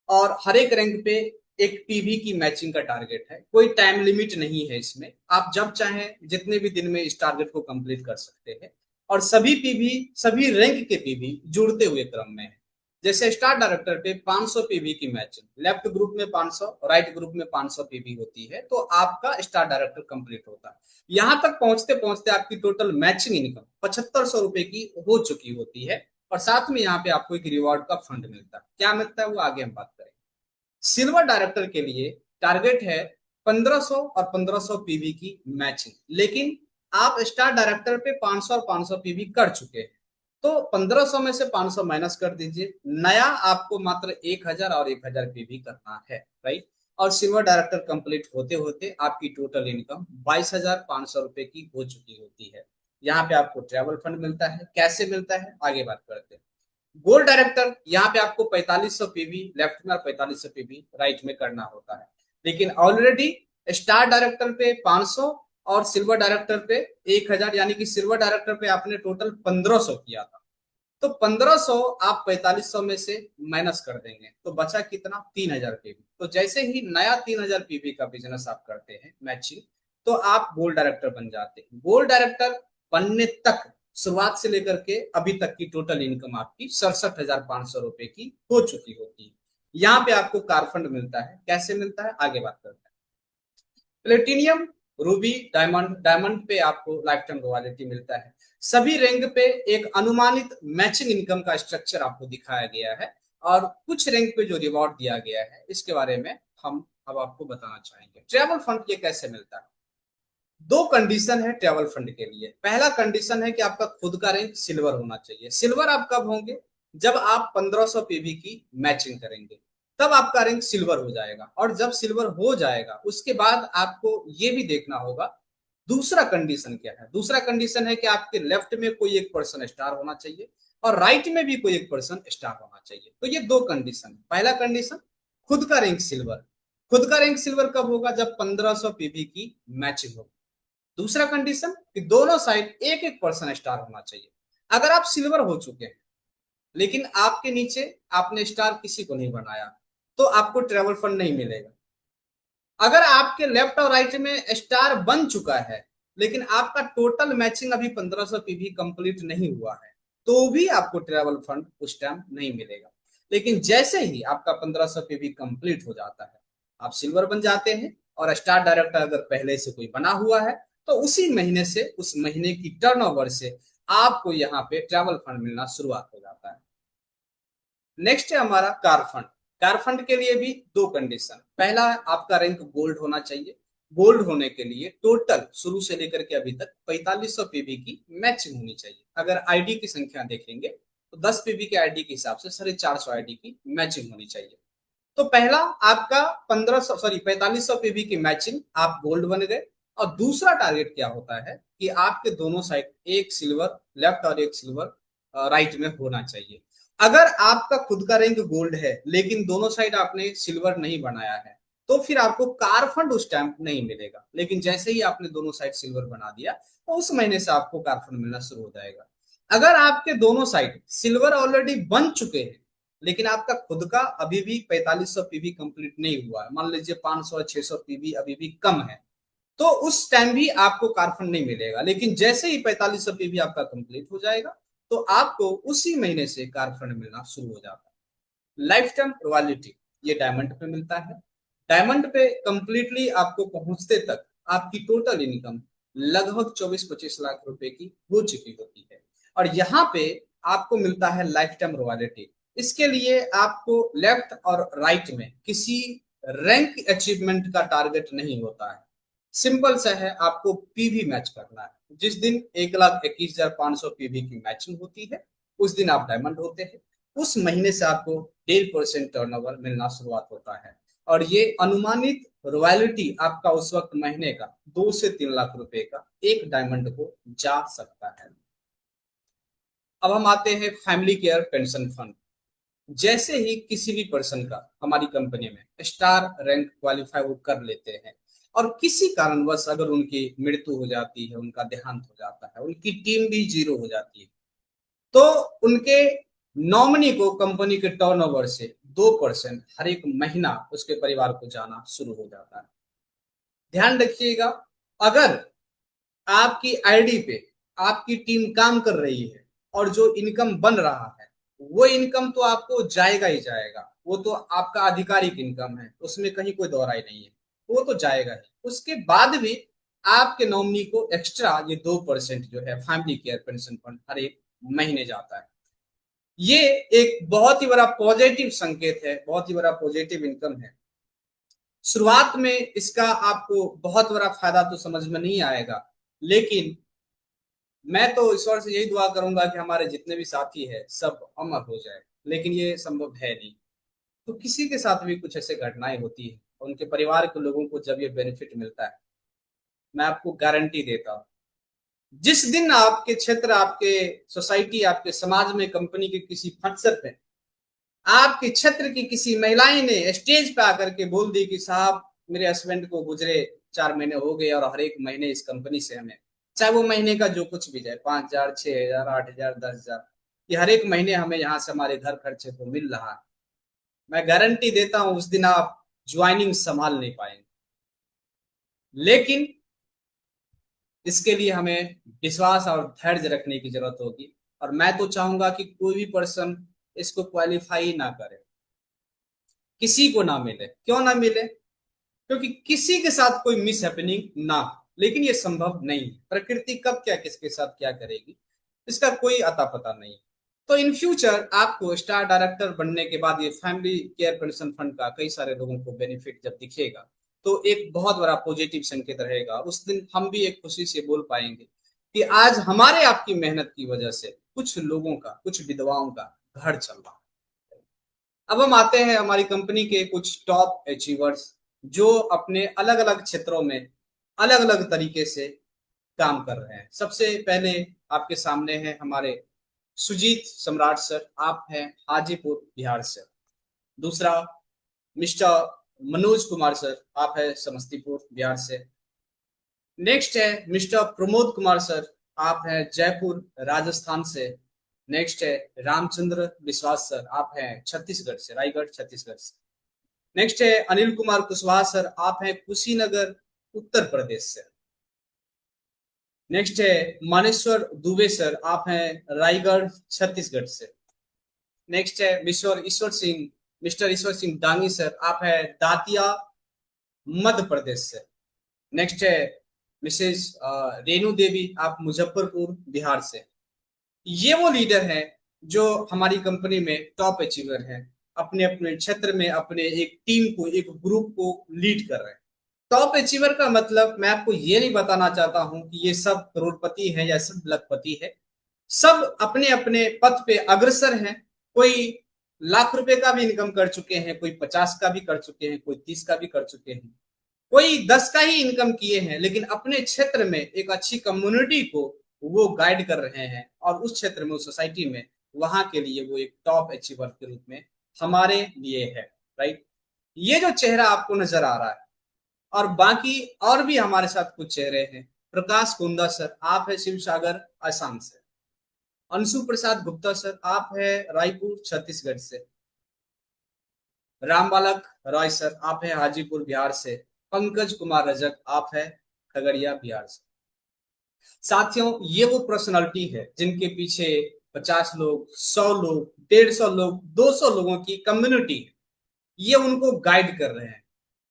और हर एक रैंक पे एक पीवी की मैचिंग का टारगेट है। कोई टाइम लिमिट नहीं है इसमें, आप जब चाहें जितने भी दिन में इस टारगेट को कंप्लीट कर सकते हैं। और सभी पीवी, सभी रैंक के पीवी जुड़ते हुए क्रम में है। जैसे स्टार डायरेक्टर पे 500 पीवी की मैचिंग, लेफ्ट ग्रुप में 500, राइट ग्रुप में 500 पीवी होती है तो आपका स्टार डायरेक्टर कंप्लीट होता है। यहां तक पहुंचते पहुंचते आपकी टोटल मैचिंग इनकम 7500 रुपए की हो चुकी होती है और साथ में यहाँ पे आपको एक रिवॉर्ड का फंड मिलता है। क्या मिलता है वो आगे हम बात करेंगे। सिल्वर डायरेक्टर के लिए टारगेट है 1500 और 1500 पीवी की मैचिंग, लेकिन आप स्टार डायरेक्टर पे 500 और 500 पीवी कर चुके हैं तो 1500 में से 500 माइनस कर दीजिए, नया आपको मात्र 1000 और 1000 पीवी करना है, राइट। और सिल्वर डायरेक्टर कंप्लीट होते होते आपकी टोटल इनकम 22,500 रुपए की हो चुकी होती है। यहाँ पे आपको ट्रैवल फंड मिलता है। कैसे मिलता है आगे बात करते हैं। गोल्ड डायरेक्टर यहाँ पे आपको 4500 पीवी लेफ्ट में और 4500 पीवी राइट में करना होता है, लेकिन ऑलरेडी स्टार डायरेक्टर पे 500 और सिल्वर डायरेक्टर पे 1000, यानी कि सिल्वर डायरेक्टर पे आपने टोटल 1500 किया था तो 1500 आप 4500 में से माइनस कर देंगे तो बचा कितना, 3000 पीवी। तो जैसे ही नया 3000 पीवी का बिजनेस आप करते हैं मैचिंग तो आप गोल्ड डायरेक्टर बन जाते हैं। गोल्ड डायरेक्टर बनने तक शुरुआत से लेकर के अभी तक की टोटल इनकम आपकी 67,500 रुपए की हो चुकी होती है। यहाँ पे आपको कार फंड मिलता है। कैसे मिलता है आगे बात करते हैं। प्लेटिनियम, रूबी, डायमंड, डायमंड पे आपको लाइफ टाइम रॉयल्टी मिलता है। सभी रैंक पे एक अनुमानित मैचिंग इनकम का स्ट्रक्चर आपको दिखाया गया है और कुछ रैंक पे जो रिवॉर्ड दिया गया है इसके बारे में हम अब आपको बताना चाहेंगे। ट्रैवल फंड ये कैसे मिलता है। दो कंडीशन है ट्रैवल फंड के लिए। पहला कंडीशन है कि आपका खुद का रैंक सिल्वर होना चाहिए। सिल्वर आप कब होंगे, जब आप 1500 पीवी की मैचिंग करेंगे तब आपका रैंक सिल्वर हो जाएगा। और जब सिल्वर हो जाएगा उसके बाद आपको ये भी देखना होगा दूसरा कंडीशन क्या है। दूसरा कंडीशन है कि आपके लेफ्ट में कोई एक पर्सन स्टार होना चाहिए और राइट में भी कोई एक पर्सन स्टार होना चाहिए। तो ये दो कंडीशन। पहला कंडीशन खुद का रैंक सिल्वर। खुद का रैंक सिल्वर कब होगा, जब 1500 पीवी की मैचिंग होगी। दूसरा कंडीशन कि दोनों साइड एक एक पर्सन स्टार होना चाहिए। अगर आप सिल्वर हो चुके हैं लेकिन आपके नीचे आपने स्टार किसी को नहीं बनाया तो आपको ट्रैवल फंड नहीं मिलेगा। अगर आपके लेफ्ट और राइट में स्टार बन चुका है लेकिन आपका टोटल मैचिंग अभी 1500 पीवी कंप्लीट नहीं हुआ है तो भी आपको ट्रैवल फंड उस टाइम नहीं मिलेगा। लेकिन जैसे ही आपका 1500 पीवी कंप्लीट हो जाता है आप सिल्वर बन जाते हैं और स्टार डायरेक्टर अगर पहले से कोई बना हुआ है तो उसी महीने से, उस महीने की टर्नओवर से आपको यहाँ पे ट्रैवल फंड मिलना शुरुआत हो जाता है। नेक्स्ट है हमारा कार फंड। कार फंड के लिए भी दो कंडीशन। पहला आपका रैंक गोल्ड होना चाहिए। गोल्ड होने के लिए टोटल शुरू से लेकर के अभी तक 4500 पीवी की मैचिंग होनी चाहिए। अगर आईडी की संख्या देखेंगे तो 10 पीवी के आईडी के हिसाब से 450 आईडी की मैचिंग होनी चाहिए। तो पहला आपका 4500 पीवी की मैचिंग, आप गोल्ड बन गए। और दूसरा टारगेट क्या होता है कि आपके दोनों साइड एक सिल्वर लेफ्ट और एक सिल्वर राइट में होना चाहिए। अगर आपका खुद का रैंक गोल्ड है लेकिन दोनों साइड आपने सिल्वर नहीं बनाया है, तो फिर आपको कार फंड उस टाइम नहीं मिलेगा। लेकिन जैसे ही आपने दोनों साइड सिल्वर बना दिया, तो उस महीने से आपको कार फंड मिलना शुरू हो जाएगा। अगर आपके दोनों साइड सिल्वर ऑलरेडी बन चुके हैं, लेकिन आपका खुद का अभी भी 4500 पीवी कंप्लीट नहीं हुआ है, मान लीजिए 500 600 पीवी अभी भी कम है, तो उस टाइम भी आपको कार फंड नहीं मिलेगा। लेकिन जैसे ही 4500 पीवी आपका कंप्लीट हो जाएगा, तो आपको उसी महीने से कार फंड मिलना शुरू हो जाता है। लाइफ टाइम रॉयल्टी ये डायमंड पे मिलता है। डायमंड पे कंप्लीटली आपको पहुंचते तक आपकी टोटल इनकम लगभग 24-25 लाख रुपए की हो चुकी होती है। और यहाँ पे आपको मिलता है लाइफ टाइम रॉयल्टी। इसके लिए आपको लेफ्ट और राइट में किसी रैंक अचीवमेंट का टारगेट नहीं होता है। सिंपल सा है, आपको पीवी मैच करना है। जिस दिन 1,21,500 पीवी की मैचिंग होती है, उस दिन आप डायमंड होते हैं। उस महीने से आपको 1.5% टर्नओवर मिलना शुरुआत होता है। और ये अनुमानित रॉयल्टी आपका उस वक्त महीने का 2 से 3 लाख रुपए का एक डायमंड को जा सकता है। अब हम आते हैं फैमिली केयर पेंशन फंड। जैसे ही किसी भी पर्सन का हमारी कंपनी में स्टार रैंक क्वालिफाई वो कर लेते हैं, और किसी कारणवश अगर उनकी मृत्यु हो जाती है, उनका देहांत हो जाता है, उनकी टीम भी जीरो हो जाती है, तो उनके नॉमिनी को कंपनी के टर्नओवर से 2% हर एक महीना उसके परिवार को जाना शुरू हो जाता है। ध्यान रखिएगा, अगर आपकी आईडी पे आपकी टीम काम कर रही है और जो इनकम बन रहा है, वो इनकम तो आपको जाएगा ही जाएगा। वो तो आपका आधिकारिक इनकम है, उसमें कहीं कोई दोहराई नहीं है, वो तो जाएगा ही। उसके बाद भी आपके नॉमिनी को एक्स्ट्रा ये 2% जो है फैमिली केयर पेंशन फंड हर एक महीने जाता है। ये एक बहुत ही बड़ा पॉजिटिव संकेत है, बहुत ही बड़ा पॉजिटिव इनकम है। शुरुआत में इसका आपको बहुत बड़ा फायदा तो समझ में नहीं आएगा, लेकिन मैं तो ईश्वर से यही दुआ करूंगा कि हमारे जितने भी साथी हैं सब अमर हो जाए, लेकिन ये संभव है नहीं। तो किसी के साथ भी कुछ ऐसे घटनाएं होती है, उनके परिवार के लोगों को जब ये बेनिफिट मिलता है, मैं आपको गारंटी देता हूँ, जिस दिन आपके क्षेत्र, आपके सोसाइटी, आपके समाज में कंपनी के किसी फंक्शन पे आपके क्षेत्र की किसी महिलाएं ने स्टेज पे आकर के बोल दी कि साहब मेरे हस्बैंड को गुजरे 4 महीने हो गए और हर एक महीने इस कंपनी से हमें, चाहे वो महीने का जो कुछ भी जाए, 5,000, 6,000, 8,000, 10,000, ये हर एक महीने हमें यहाँ से हमारे घर खर्चे को मिल रहा है, मैं गारंटी देता हूं उस दिन आप ज्वाइनिंग संभाल नहीं पाएंगे। लेकिन इसके लिए हमें विश्वास और धैर्य रखने की जरूरत होगी। और मैं तो चाहूंगा कि कोई भी पर्सन इसको क्वालिफाई ना करे, किसी को ना मिले। क्यों ना मिले? क्योंकि किसी के साथ कोई मिस हैपनिंग ना हो। लेकिन ये संभव नहीं है, प्रकृति कब क्या किसके साथ क्या करेगी इसका कोई अता पता नहीं। तो इन फ्यूचर आपको स्टार डायरेक्टर बनने के बाद ये फैमिली केयर पेंशन फंड का कई सारे लोगों को बेनिफिट जब दिखेगा, तो एक बहुत बड़ा पॉजिटिव संकेत रहेगा। उस दिन हम भी एक खुशी से बोल पाएंगे कि आज हमारे आपकी मेहनत की वजह से कुछ लोगों का, कुछ विधवाओं का घर चल रहा है। अब हम आते हैं हमारी कंपनी के कुछ टॉप अचीवर्स, जो अपने अलग अलग क्षेत्रों में अलग अलग तरीके से काम कर रहे हैं। सबसे पहले आपके सामने है हमारे सुजीत सम्राट सर, आप हैं हाजीपुर बिहार से। दूसरा मिस्टर मनोज कुमार सर, आप है समस्तीपुर बिहार से। नेक्स्ट है मिस्टर प्रमोद कुमार सर, आप हैं जयपुर राजस्थान से। नेक्स्ट है रामचंद्र विश्वास सर, आप हैं छत्तीसगढ़ से, रायगढ़ छत्तीसगढ़ से। नेक्स्ट है अनिल कुमार कुशवाहा सर, आप हैं कुशीनगर उत्तर प्रदेश से। नेक्स्ट है मानेश्वर दुबे सर, आप हैं रायगढ़ छत्तीसगढ़ से। नेक्स्ट है मिस्टर ईश्वर सिंह डांगी सर, आप हैं दातिया मध्य प्रदेश से। नेक्स्ट है मिसेज रेणु देवी, आप मुजफ्फरपुर बिहार से। ये वो लीडर हैं जो हमारी कंपनी में टॉप अचीवर हैं, अपने अपने क्षेत्र में अपने एक टीम को, एक ग्रुप को लीड कर रहे हैं। टॉप अचीवर का मतलब मैं आपको ये नहीं बताना चाहता हूं कि ये सब करोड़पति हैं या सब लखपति है। सब अपने अपने पथ पे अग्रसर हैं। कोई लाख रुपए का भी इनकम कर चुके हैं, कोई 50 का भी कर चुके हैं, कोई 30 का भी कर चुके हैं, कोई 10 का ही इनकम किए हैं, लेकिन अपने क्षेत्र में एक अच्छी कम्युनिटी को वो गाइड कर रहे हैं और उस क्षेत्र में, उस सोसाइटी में वहां के लिए वो एक टॉप अचीवर के रूप में हमारे लिए है, राइट। ये जो चेहरा आपको नजर आ रहा है, और बाकी और भी हमारे साथ कुछ चेहरे हैं। प्रकाश कुंदा सर, आप है शिवसागर आसाम से। अंशु प्रसाद गुप्ता सर, आप है रायपुर छत्तीसगढ़ से। राम बालक रॉय सर, आप है हाजीपुर बिहार से। पंकज कुमार रजक, आप है खगड़िया बिहार से। साथियों, ये वो पर्सनालिटी है जिनके पीछे 50 लोग, 100 लोग, 150 लोग, 200 लोगों की कम्युनिटी है। ये उनको गाइड कर रहे हैं,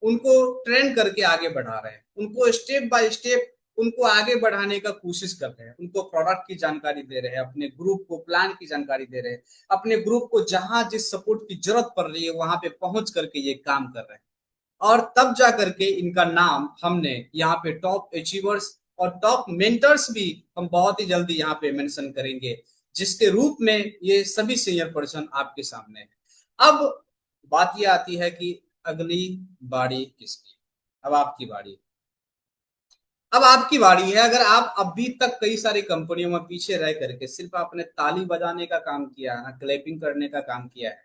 उनको ट्रेन करके आगे बढ़ा रहे हैं, उनको स्टेप बाय स्टेप उनको आगे बढ़ाने का कोशिश कर रहे हैं, उनको प्रोडक्ट की जानकारी दे रहे हैं, अपने ग्रुप को प्लान की जानकारी दे रहे हैं, अपने ग्रुप को जहां जिस सपोर्ट की जरूरत पड़ रही है वहां पे पहुंच करके ये काम कर रहे हैं। और तब जा करके इनका नाम हमने यहाँ पे टॉप अचीवर्स और टॉप मेंटर्स भी हम बहुत ही जल्दी यहाँ पे मेंशन करेंगे, जिसके रूप में ये सभी सीनियर पर्सन आपके सामने है। अब बात ये आती है कि अगली बारी किसकी? अब आपकी बारी। अब आपकी बारी है। अगर आप अभी तक कई सारी कंपनियों में पीछे रह करके सिर्फ आपने ताली बजाने का काम किया है, क्लैपिंग करने का काम किया है,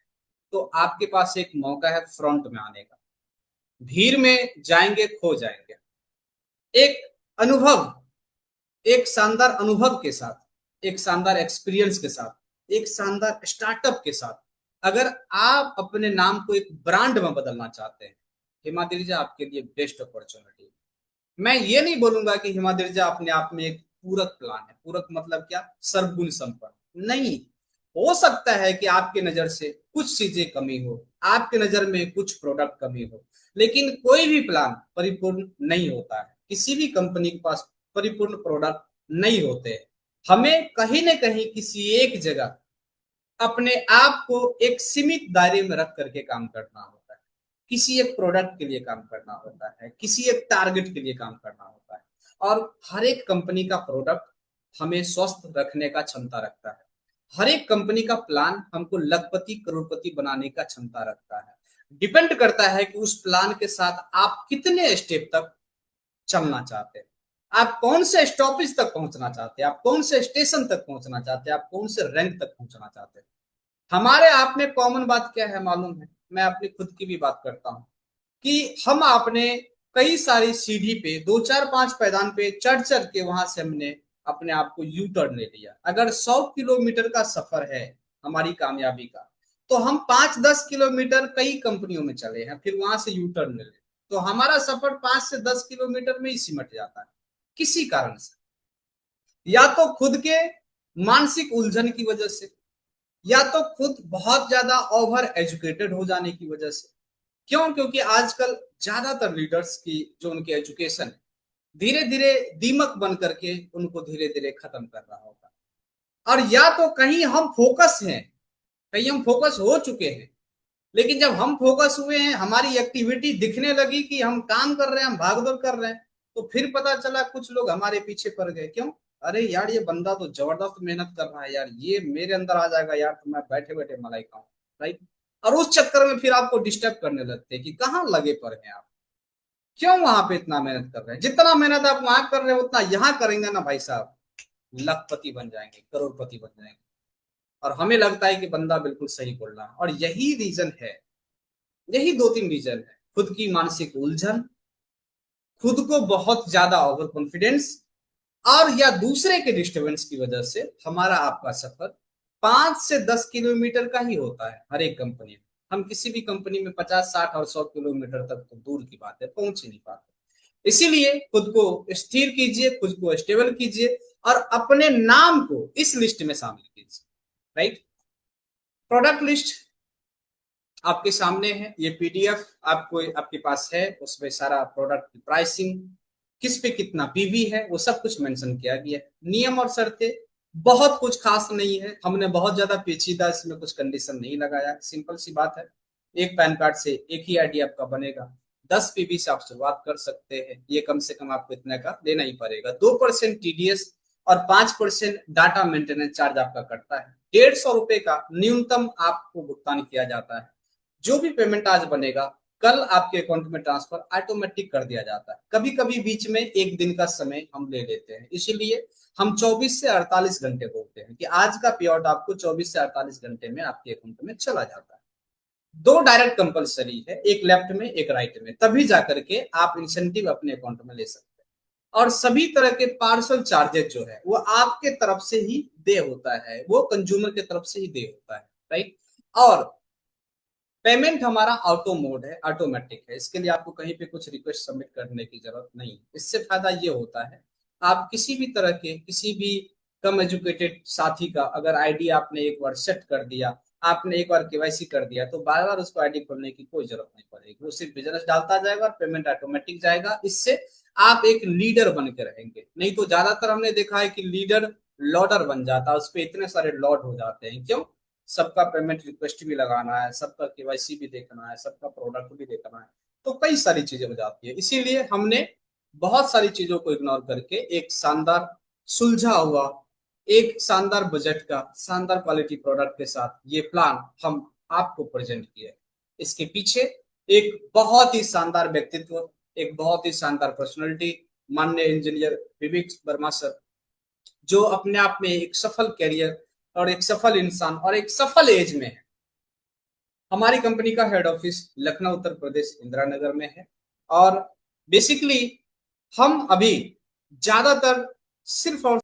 तो आपके पास एक मौका है फ्रंट में आने का। भीड़ में जाएंगे, खो जाएंगे। एक अनुभव, एक शानदार अनुभव के साथ, एक शानदार एक्सपीरियंस के साथ, एक शानदार स्टार्टअप के साथ अगर आप अपने नाम को एक ब्रांड में बदलना चाहते हैं, हिमाद्रिजा आपके लिए बेस्ट अपॉर्चुनिटी। मैं ये नहीं बोलूंगा कि हिमाद्रिजा अपने आप में एक पूरक प्लान है। पूरक मतलब क्या? सर्वगुण संपन्न नहीं। हो सकता है कि आपके नजर से कुछ चीजें कमी हो, आपके नजर में कुछ प्रोडक्ट कमी हो, लेकिन कोई भी प्लान परिपूर्ण नहीं होता है। किसी भी कंपनी के पास परिपूर्ण प्रोडक्ट नहीं होते। हमें कहीं न कहीं किसी एक जगह अपने आप को एक सीमित दायरे में रख करके काम करना होता है। किसी एक प्रोडक्ट के लिए काम करना होता है, किसी एक टारगेट के लिए काम करना होता है। और हर एक कंपनी का प्रोडक्ट हमें स्वस्थ रखने का क्षमता रखता है। हर एक कंपनी का प्लान हमको लखपति करोड़पति बनाने का क्षमता रखता है। डिपेंड करता है कि उस प्लान के साथ आप कितने स्टेप तक चलना चाहते हैं, आप कौन से स्टॉपेज तक पहुंचना चाहते हैं, आप कौन से स्टेशन तक पहुंचना चाहते हैं, आप कौन से रैंक तक पहुंचना चाहते हैं। हमारे आप में कॉमन बात क्या है मालूम है? मैं अपनी खुद की भी बात करता हूं कि हम आपने कई सारी सीढ़ी पे 2 4 5 पैदान पे चढ़ चढ़ के वहां से हमने अपने आप को यू टर्न ले लिया। अगर 100 किलोमीटर का सफर है हमारी कामयाबी का, तो हम 5 10 किलोमीटर कई कंपनियों में चले हैं, फिर वहां से यू टर्न ले ले, तो हमारा सफर 5 से 10 किलोमीटर में ही सिमट जाता है। किसी कारण से, या तो खुद के मानसिक उलझन की वजह से, या तो खुद बहुत ज्यादा ओवर एजुकेटेड हो जाने की वजह से। क्यों? क्योंकि आजकल ज्यादातर लीडर्स की जो उनकी एजुकेशन है, धीरे धीरे दीमक बन करके उनको धीरे धीरे खत्म कर रहा होगा। और या तो कहीं हम फोकस हैं, कहीं हम फोकस हो चुके हैं, लेकिन जब हम फोकस हुए हैं, हमारी एक्टिविटी दिखने लगी कि हम काम कर रहे हैं, हम भागदौड़ कर रहे हैं, तो फिर पता चला कुछ लोग हमारे पीछे पड़ गए। क्यों? अरे यार, ये बंदा तो जबरदस्त मेहनत कर रहा है यार, ये मेरे अंदर आ जाएगा यार, तो मैं बैठे बैठे मलाई खाऊं, राइट। और उस चक्कर में फिर आपको डिस्टर्ब करने लगते हैं कि कहाँ लगे पड़े हैं आप, क्यों वहां पे इतना मेहनत कर रहे हैं। जितना मेहनत आप वहां कर रहे हैं उतना यहाँ करेंगे ना भाई साहब, लखपति बन जाएंगे, करोड़पति बन जाएंगे। और हमें लगता है कि बंदा बिल्कुल सही बोल रहा है। और यही रीजन है, यही 2 3 रीजन है। खुद की मानसिक उलझन, खुद को बहुत ज्यादा ओवर कॉन्फिडेंस, और या दूसरे के डिस्टर्बेंस की वजह से हमारा आपका सफर 5 से 10 किलोमीटर का ही होता है हर एक कंपनी में। हम किसी भी कंपनी में 50 60 और 100 किलोमीटर तक तो दूर की बात है, पहुंच ही नहीं पाते। इसीलिए खुद को स्थिर कीजिए, खुद को स्टेबल कीजिए, और अपने नाम को इस लिस्ट में शामिल कीजिए, राइट। प्रोडक्ट लिस्ट आपके सामने है, ये पीडीएफ आपको आपके पास है, उसमें सारा प्रोडक्ट की प्राइसिंग, किस पे कितना पीवी है, वो सब कुछ मेंशन किया गया है। नियम और शर्तें बहुत कुछ खास नहीं है, हमने बहुत ज्यादा पेचीदा इसमें कुछ कंडीशन नहीं लगाया। सिंपल सी बात है, एक पैन कार्ड से एक ही आईडी आपका बनेगा। 10 पीवी से आप शुरुआत कर सकते हैं, ये कम से कम आपको इतना का देना ही पड़ेगा। 2% टीडीएस और 5% डाटा मेंटेनेंस चार्ज आपका कटता है। 150 रुपए का न्यूनतम आपको भुगतान किया जाता है। जो भी पेमेंट आज बनेगा कल आपके अकाउंट में ट्रांसफर ऑटोमेटिक कर दिया जाता है। कभी कभी बीच में एक दिन का समय हम ले लेते हैं, इसीलिए हम 24 से 48 घंटे बोलते हैं कि आज का पे आउट आपको 24 से 48 घंटे में आपके अकाउंट में चला जाता है। 2 डायरेक्ट कंपलसरी है, एक लेफ्ट में एक राइट में, तभी जाकर के आप इंसेंटिव अपने अकाउंट में ले सकते हैं। और सभी तरह के पार्सल चार्जेस जो है वो आपके तरफ से ही दे होता है, वो कंज्यूमर के तरफ से ही दे होता है, राइट। और पेमेंट हमारा ऑटो मोड है, ऑटोमेटिक है, इसके लिए आपको कहीं पे कुछ रिक्वेस्ट सबमिट करने की जरूरत नहीं है। इससे फायदा ये होता है, आप किसी भी तरह के किसी भी कम एजुकेटेड साथी का अगर आईडी आपने एक बार सेट कर दिया, आपने एक बार केवाईसी कर दिया, तो बार बार उसको आईडी खोलने की कोई जरूरत नहीं पड़ेगी। वो सिर्फ बिजनेस डालता जाएगा और पेमेंट ऑटोमेटिक जाएगा। इससे आप एक लीडर बन के रहेंगे। नहीं तो ज्यादातर हमने देखा है कि लीडर लॉडर बन जाता है, उस पर इतने सारे लॉड हो जाते हैं। क्यों? सबका पेमेंट रिक्वेस्ट भी लगाना है, सबका केवाईसी भी देखना है, सबका प्रोडक्ट भी देखना है, तो कई सारी चीजें हो जाती है। इसीलिए हमने बहुत सारी चीजों को इग्नोर करके एक शानदार सुलझा हुआ, एक शानदार बजट का शानदार क्वालिटी प्रोडक्ट के साथ ये प्लान हम आपको प्रेजेंट किया है। इसके पीछे एक बहुत ही शानदार व्यक्तित्व, एक बहुत ही शानदार पर्सनैलिटी, माननीय इंजीनियर विवेक वर्मा सर, जो अपने आप में एक सफल कैरियर और एक सफल इंसान और एक सफल एज में है। हमारी कंपनी का हेड ऑफिस लखनऊ उत्तर प्रदेश इंदिरा नगर में है। और बेसिकली हम अभी ज्यादातर सिर्फ और